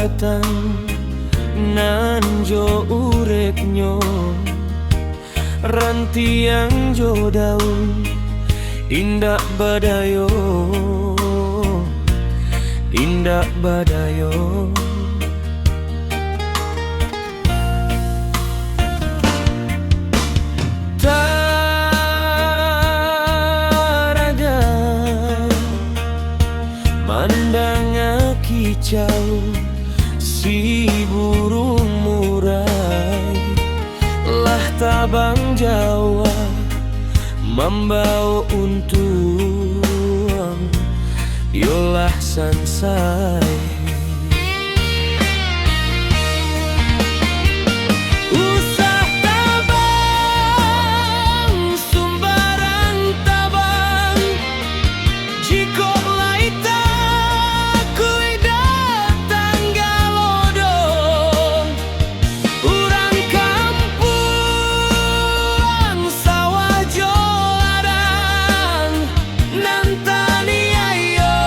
sahabatan nan jo urepnyo rantiang jo daun indak badayo, indak badayo. Tarada mandang kicau si burung murai lah tabang Jawa membawa untung yolah sansai. Usah tabang sumbarang tabang jiko laita kui datang galodong urang kampung sawah jolarang nantani ayo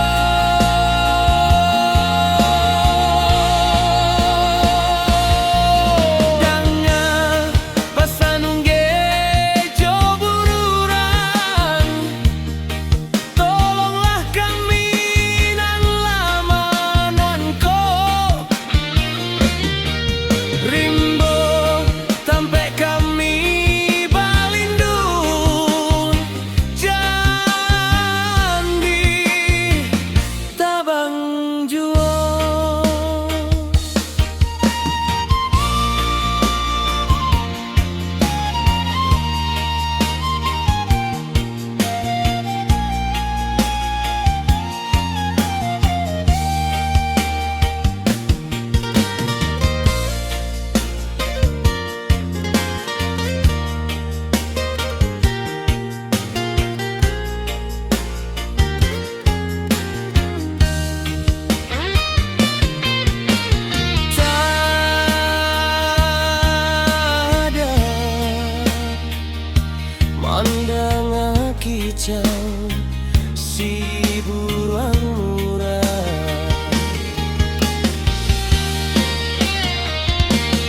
danga pasanungge jo bururang tolonglah kami nan lamananko rimbo sampai kami balindung jandi tabang juo. Tada mandang kicau si burung murai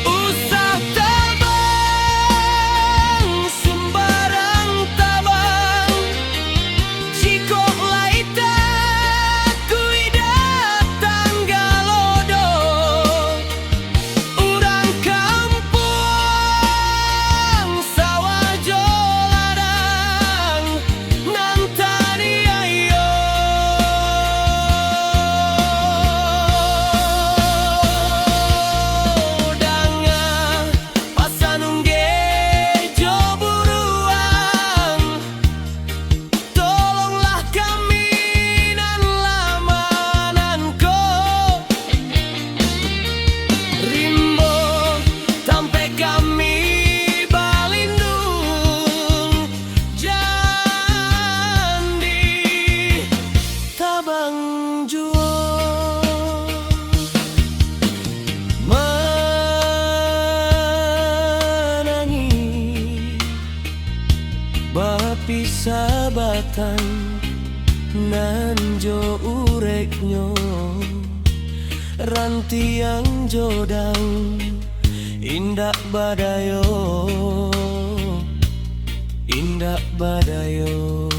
usah tabang sumbarang tabang jiko laita kui datang galodong urang kampung sawah jolarang nantani ayo danga pasanungge jo buruang tolonglah kami nan lamananko rimbo sampai kami balindung jandi tabang juo manangi bapi sabatan nan jo ureknyo rantiang jodang indak badayo, indak badayo.